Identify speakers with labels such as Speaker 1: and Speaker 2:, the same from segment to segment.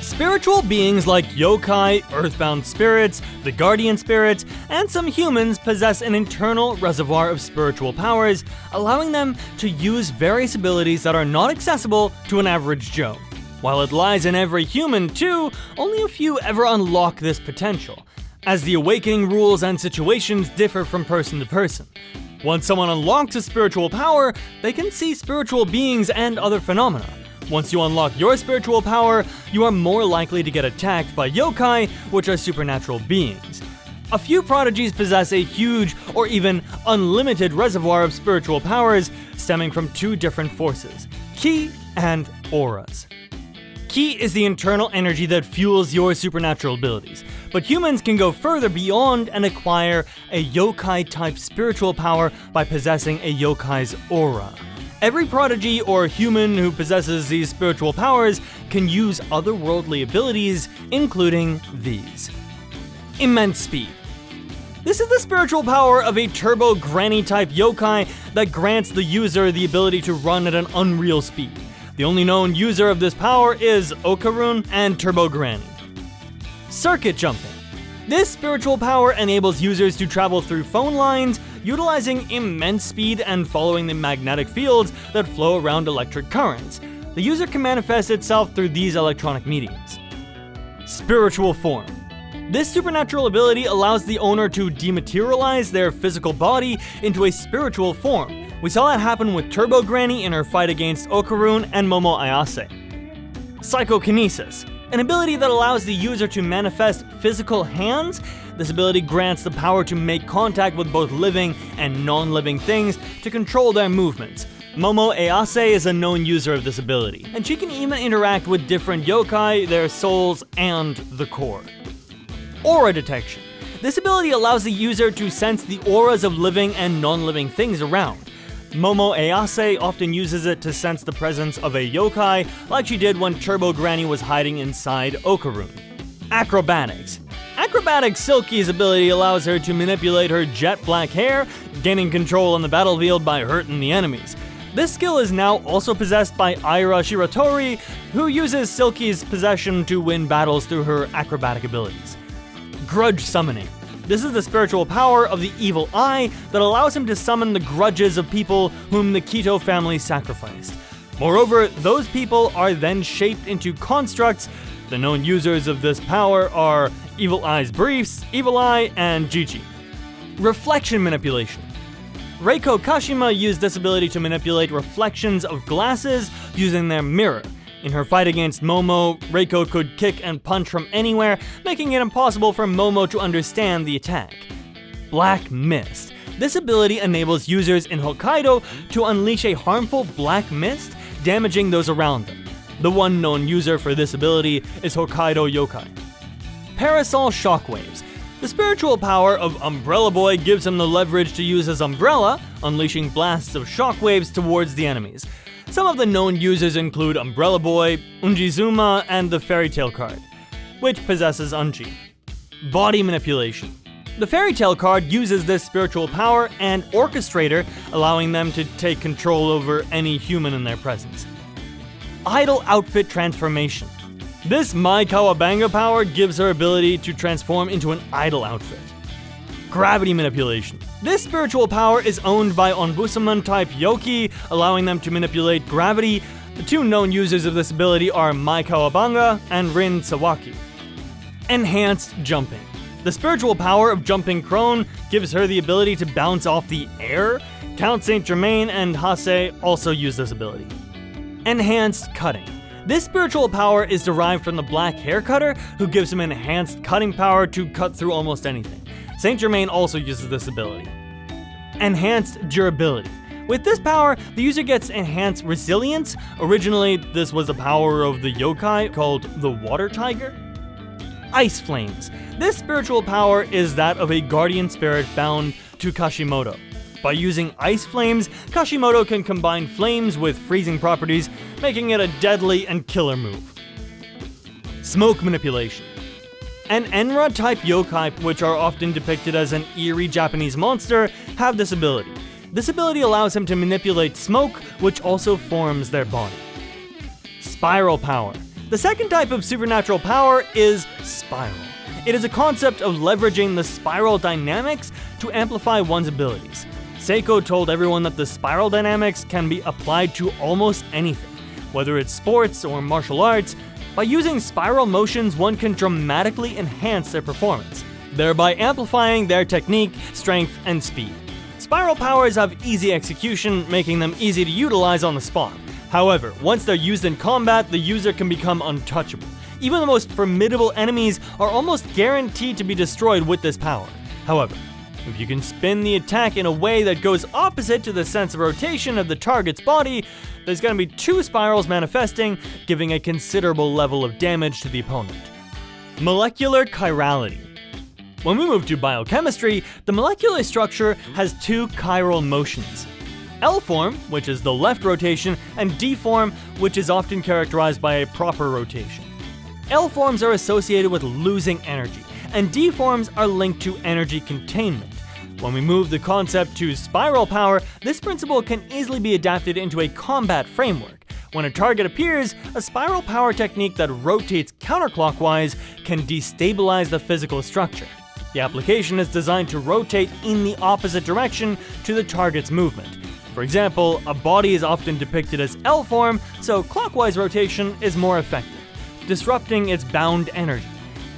Speaker 1: Spiritual beings like yokai, earthbound spirits, the guardian spirits, and some humans possess an internal reservoir of spiritual powers, allowing them to use various abilities that are not accessible to an average Joe. While it lies in every human too, only a few ever unlock this potential, as the awakening rules and situations differ from person to person. Once someone unlocks a spiritual power, they can see spiritual beings and other phenomena. Once you unlock your spiritual power, you are more likely to get attacked by yokai, which are supernatural beings. A few prodigies possess a huge or even unlimited reservoir of spiritual powers stemming from two different forces, ki and auras. Ki is the internal energy that fuels your supernatural abilities, but humans can go further beyond and acquire a yokai-type spiritual power by possessing a yokai's aura. Every prodigy or human who possesses these spiritual powers can use otherworldly abilities, including these. Immense speed. This is the spiritual power of a turbo granny type yokai that grants the user the ability to run at an unreal speed. The only known user of this power is Okarun and Turbo Granny. Circuit jumping. This spiritual power enables users to travel through phone lines, utilizing immense speed and following the magnetic fields that flow around electric currents. The user can manifest itself through these electronic mediums. Spiritual form. This supernatural ability allows the owner to dematerialize their physical body into a spiritual form. We saw that happen with Turbo Granny in her fight against Okarun and Momo Ayase. Psychokinesis. An ability that allows the user to manifest physical hands. This ability grants the power to make contact with both living and non-living things to control their movements. Momo Ayase is a known user of this ability, and she can even interact with different yokai, their souls, and the core. Aura detection. This ability allows the user to sense the auras of living and non-living things around. Momo Ayase often uses it to sense the presence of a yokai, like she did when Turbo Granny was hiding inside Okarun. Acrobatics. Acrobatic Silky's ability allows her to manipulate her jet black hair, gaining control on the battlefield by hurting the enemies. This skill is now also possessed by Aira Shiratori, who uses Silky's possession to win battles through her acrobatic abilities. Grudge summoning. This is the spiritual power of the evil eye that allows him to summon the grudges of people whom the Kito family sacrificed. Moreover, those people are then shaped into constructs. The known users of this power are Evil Eye's Briefs, Evil Eye, and Gigi. Reflection manipulation. Reiko Kashima used this ability to manipulate reflections of glasses using their mirror. In her fight against Momo, Reiko could kick and punch from anywhere, making it impossible for Momo to understand the attack. Black Mist. This ability enables users in Hokkaido to unleash a harmful black mist, damaging those around them. The one known user for this ability is Hokkaido Yokai. Parasol Shockwaves. The spiritual power of Umbrella Boy gives him the leverage to use his umbrella, unleashing blasts of shockwaves towards the enemies. Some of the known users include Umbrella Boy, Unjizuma, and the Fairy Tail card, which possesses Unji. Body manipulation. The Fairy Tail card uses this spiritual power and Orchestrator, allowing them to take control over any human in their presence. Idol outfit transformation. This Mai Kawabanga power gives her ability to transform into an idol outfit. Gravity manipulation. This spiritual power is owned by Onbusaman-type Yoki, allowing them to manipulate gravity. The two known users of this ability are Mai Kawabanga and Rin Sawaki. Enhanced jumping. The spiritual power of Jumping Crone gives her the ability to bounce off the air. Count Saint Germain and Hase also use this ability. Enhanced cutting. This spiritual power is derived from the Black Hair Cutter, who gives him enhanced cutting power to cut through almost anything. Saint Germain also uses this ability. Enhanced durability. With this power, the user gets enhanced resilience. Originally, this was the power of the yokai called the Water Tiger. Ice Flames. This spiritual power is that of a guardian spirit bound to Kashimoto. By using Ice Flames, Kashimoto can combine flames with freezing properties, making it a deadly and killer move. Smoke manipulation. And Enra-type yokai, which are often depicted as an eerie Japanese monster, have this ability. This ability allows him to manipulate smoke, which also forms their body. Spiral power. The second type of supernatural power is spiral. It is a concept of leveraging the spiral dynamics to amplify one's abilities. Seiko told everyone that the spiral dynamics can be applied to almost anything, whether it's sports or martial arts. By using spiral motions, one can dramatically enhance their performance, thereby amplifying their technique, strength, and speed. Spiral powers have easy execution, making them easy to utilize on the spot. However, once they're used in combat, the user can become untouchable. Even the most formidable enemies are almost guaranteed to be destroyed with this power. However, if you can spin the attack in a way that goes opposite to the sense of rotation of the target's body, there's going to be two spirals manifesting, giving a considerable level of damage to the opponent. Molecular chirality. When we move to biochemistry, the molecular structure has two chiral motions. L form, which is the left rotation, and D form, which is often characterized by a proper rotation. L forms are associated with losing energy, and D forms are linked to energy containment. When we move the concept to spiral power, this principle can easily be adapted into a combat framework. When a target appears, a spiral power technique that rotates counterclockwise can destabilize the physical structure. The application is designed to rotate in the opposite direction to the target's movement. For example, a body is often depicted as L form, so clockwise rotation is more effective, disrupting its bound energy.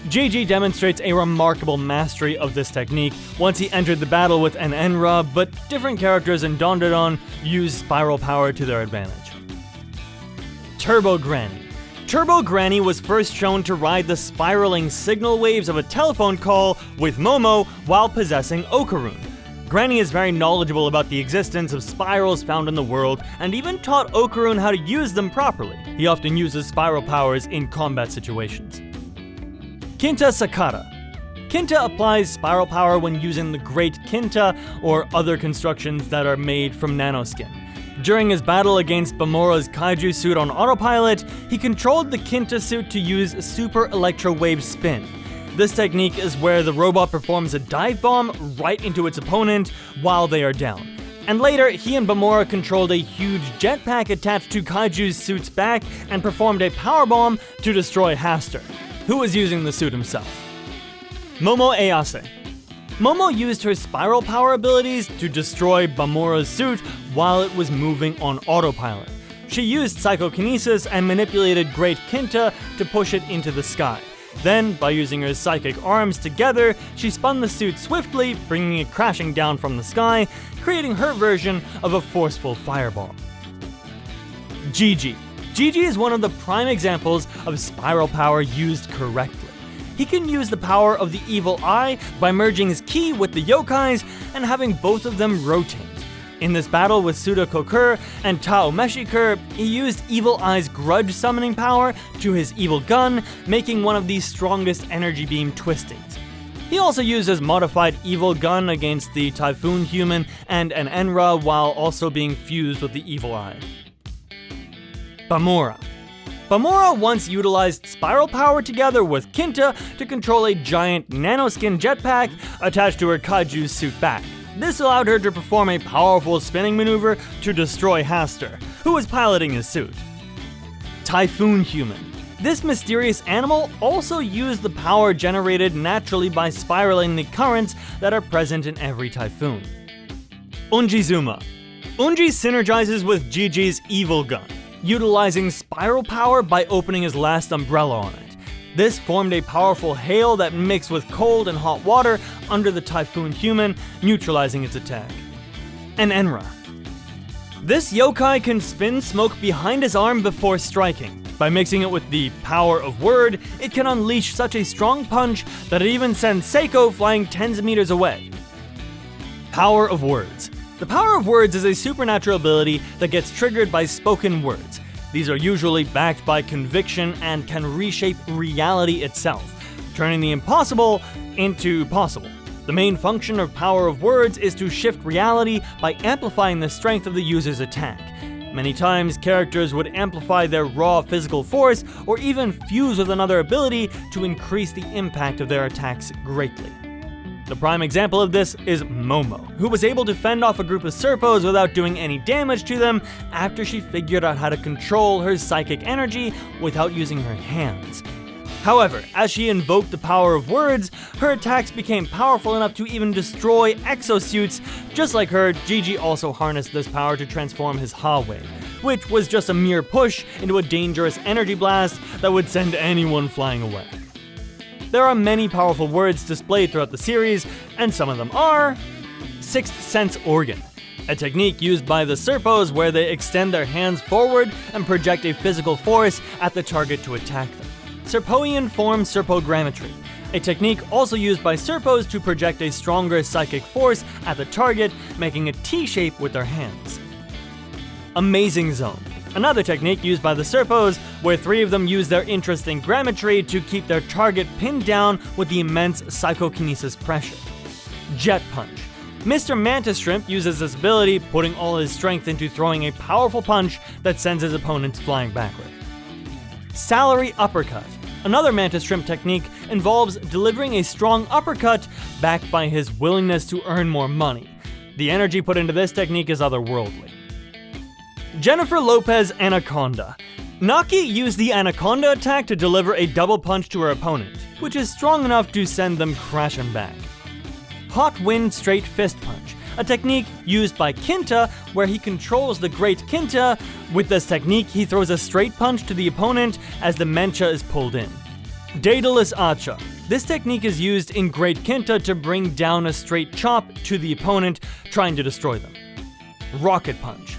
Speaker 1: GG demonstrates a remarkable mastery of this technique once he entered the battle with an Enra, but different characters in Dandadan use spiral power to their advantage. Turbo Granny. Turbo Granny was first shown to ride the spiraling signal waves of a telephone call with Momo while possessing Okarun. Granny is very knowledgeable about the existence of spirals found in the world, and even taught Okarun how to use them properly. He often uses spiral powers in combat situations. Kinta Sakata. Kinta applies spiral power when using the Great Kinta or other constructions that are made from nanoskin. During his battle against Bamura's kaiju suit on autopilot, he controlled the Kinta suit to use super electro wave spin. This technique is where the robot performs a dive bomb right into its opponent while they are down. And later, he and Bamura controlled a huge jetpack attached to Kaiju's suit's back and performed a power bomb to destroy Haster, who was using the suit himself. Momo Ayase. Momo used her spiral power abilities to destroy Bamura's suit while it was moving on autopilot. She used psychokinesis and manipulated Great Kinta to push it into the sky. Then, by using her psychic arms together, she spun the suit swiftly, bringing it crashing down from the sky, creating her version of a forceful fireball. GG. GG is one of the prime examples of spiral power used correctly. He can use the power of the evil eye by merging his ki with the yokais and having both of them rotate. In this battle with Suda Kokur and Tao Meshikur, he used Evil Eye's grudge summoning power to his evil gun, making one of the strongest energy beam twistings. He also used his modified evil gun against the Typhoon Human and an Enra while also being fused with the Evil Eye. Bamura. Bamura once utilized spiral power together with Kinta to control a giant nanoskin jetpack attached to her kaiju's suit back. This allowed her to perform a powerful spinning maneuver to destroy Haster, who was piloting his suit. Typhoon Human. This mysterious animal also used the power generated naturally by spiraling the currents that are present in every typhoon. Unjizuma. Unji synergizes with GG's evil gun, utilizing spiral power by opening his last umbrella on it. This formed a powerful hail that mixed with cold and hot water under the Typhoon Human, neutralizing its attack. An Enra. This yokai can spin smoke behind his arm before striking. By mixing it with the power of word, it can unleash such a strong punch that it even sends Seiko flying tens of meters away. Power of words. The power of words is a supernatural ability that gets triggered by spoken words. These are usually backed by conviction and can reshape reality itself, turning the impossible into possible. The main function of power of words is to shift reality by amplifying the strength of the user's attack. Many times, characters would amplify their raw physical force or even fuse with another ability to increase the impact of their attacks greatly. The prime example of this is Momo, who was able to fend off a group of Serpos without doing any damage to them after she figured out how to control her psychic energy without using her hands. However, as she invoked the power of words, her attacks became powerful enough to even destroy exosuits. Just like her, Gigi also harnessed this power to transform his Ha wave, which was just a mere push into a dangerous energy blast that would send anyone flying away. There are many powerful words displayed throughout the series, and some of them are Sixth Sense Organ, a technique used by the Serpos where they extend their hands forward and project a physical force at the target to attack them. Serpoian form Serpogrammetry, a technique also used by Serpos to project a stronger psychic force at the target, making a T shape with their hands. Amazing Zone, another technique used by the Serpos, where 3 of them use their interesting grammetry to keep their target pinned down with the immense psychokinesis pressure. Jet Punch. Mr. Mantis Shrimp uses this ability, putting all his strength into throwing a powerful punch that sends his opponents flying backward. Salary Uppercut. Another Mantis Shrimp technique involves delivering a strong uppercut backed by his willingness to earn more money. The energy put into this technique is otherworldly. Jennifer Lopez Anaconda. Naki used the Anaconda attack to deliver a double punch to her opponent, which is strong enough to send them crashing back. Hot Wind Straight Fist Punch, a technique used by Kinta where he controls the Great Kinta. With this technique, he throws a straight punch to the opponent as the Mencha is pulled in. Daedalus Acha. This technique is used in Great Kinta to bring down a straight chop to the opponent, trying to destroy them. Rocket Punch.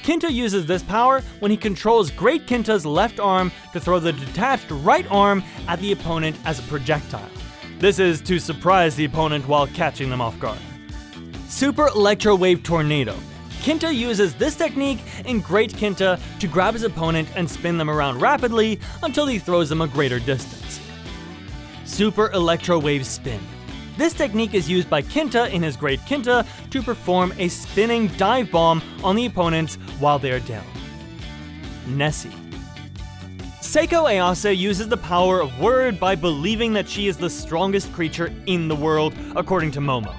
Speaker 1: Kinta uses this power when he controls Great Kinta's left arm to throw the detached right arm at the opponent as a projectile. This is to surprise the opponent while catching them off guard. Super Electro Wave Tornado. Kinta uses this technique in Great Kinta to grab his opponent and spin them around rapidly until he throws them a greater distance. Super Electro Wave Spin. This technique is used by Kinta in his Great Kinta to perform a spinning dive bomb on the opponents while they are down. Nessie. Seiko Ayase uses the power of word by believing that she is the strongest creature in the world, according to Momo.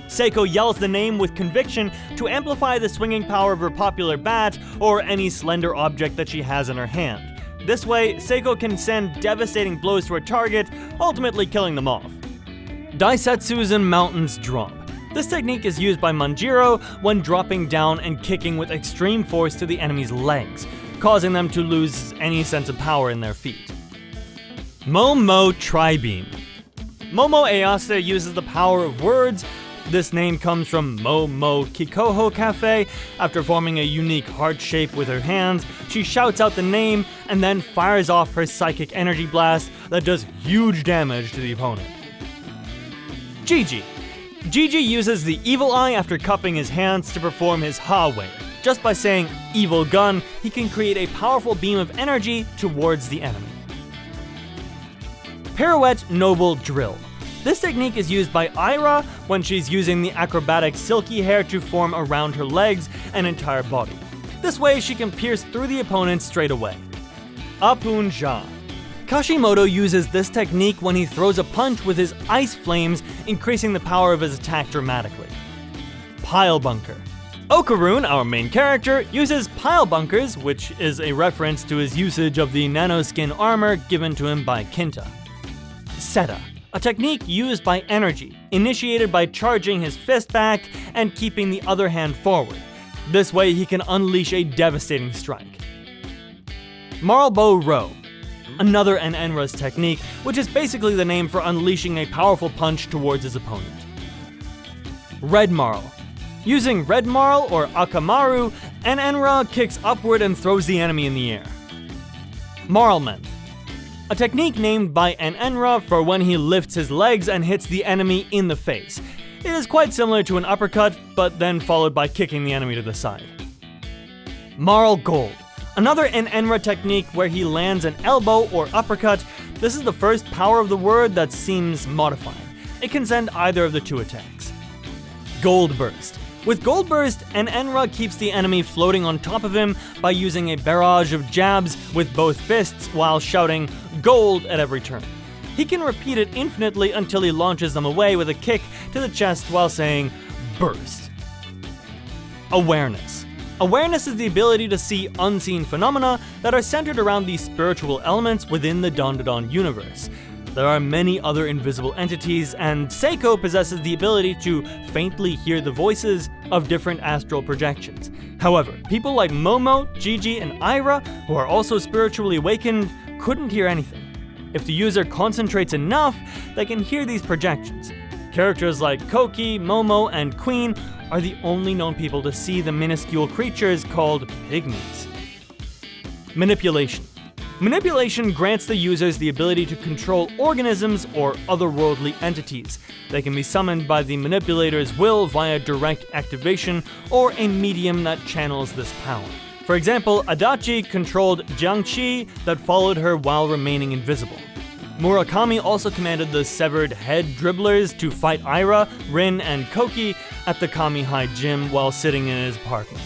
Speaker 1: Seiko yells the name with conviction to amplify the swinging power of her popular bat or any slender object that she has in her hand. This way, Seiko can send devastating blows to her target, ultimately killing them off. Daisetsuzen Mountains Drop. This technique is used by Manjiro when dropping down and kicking with extreme force to the enemy's legs, causing them to lose any sense of power in their feet. Momo Tri-Beam. Momo Ayase uses the power of words. This name comes from Momo Kikoho Cafe. After forming a unique heart shape with her hands, she shouts out the name and then fires off her psychic energy blast that does huge damage to the opponent. Gigi. Gigi uses the Evil Eye after cupping his hands to perform his Ha wave. Just by saying Evil Gun, he can create a powerful beam of energy towards the enemy. Pirouette Noble Drill. This technique is used by Aira when she's using the acrobatic silky hair to form around her legs and entire body. This way she can pierce through the opponent straight away. Apun Ja. Kashimoto uses this technique when he throws a punch with his ice flames, increasing the power of his attack dramatically. Pile Bunker. Okaroon, our main character, uses pile bunkers, which is a reference to his usage of the nanoskin armor given to him by Kinta. Seta. A technique used by Energy, initiated by charging his fist back and keeping the other hand forward. This way he can unleash a devastating strike. Marlbow Row. Another Enenra's technique, which is basically the name for unleashing a powerful punch towards his opponent. Red Marl. Using Red Marl or Akamaru, Enenra kicks upward and throws the enemy in the air. Marlman. A technique named by Enenra for when he lifts his legs and hits the enemy in the face. It is quite similar to an uppercut, but then followed by kicking the enemy to the side. Marl Gold. Another Enenra technique where he lands an elbow or uppercut. This is the first power of the word that seems modified. It can send either of the two attacks. Gold Burst. With Gold Burst, Enenra keeps the enemy floating on top of him by using a barrage of jabs with both fists while shouting "Gold" at every turn. he can repeat it infinitely until he launches them away with a kick to the chest while saying, "Burst." Awareness. Awareness is the ability to see unseen phenomena that are centered around the spiritual elements within the Dandadan universe. There are many other invisible entities, and Seiko possesses the ability to faintly hear the voices of different astral projections. However, people like Momo, Gigi, and Aira, who are also spiritually awakened, couldn't hear anything. If the user concentrates enough, they can hear these projections. Characters like Koki, Momo, and Queen are the only known people to see the minuscule creatures called pygmies. Manipulation. Manipulation grants the users the ability to control organisms or otherworldly entities. They can be summoned by the manipulator's will via direct activation or a medium that channels this power. For example, Adachi controlled Jiangqi that followed her while remaining invisible. Murakami also commanded the severed head dribblers to fight Aira, Rin, and Koki at the Kami-High Gym while sitting in his apartment.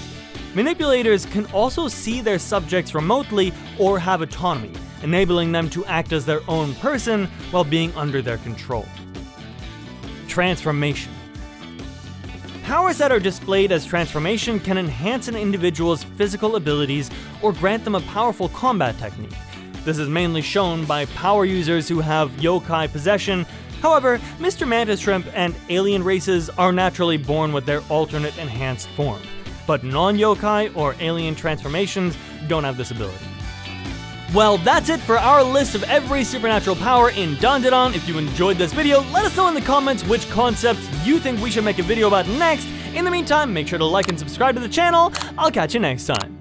Speaker 1: Manipulators can also see their subjects remotely or have autonomy, enabling them to act as their own person while being under their control. Transformation. Powers that are displayed as transformation can enhance an individual's physical abilities or grant them a powerful combat technique. This is mainly shown by power users who have yokai possession. However, Mr. Mantis Shrimp and alien races are naturally born with their alternate enhanced form, but non-yokai or alien transformations don't have this ability. Well, that's it for our list of every supernatural power in Dandadan. If you enjoyed this video, let us know in the comments which concepts you think we should make a video about next. In the meantime, make sure to like and subscribe to the channel. I'll catch you next time.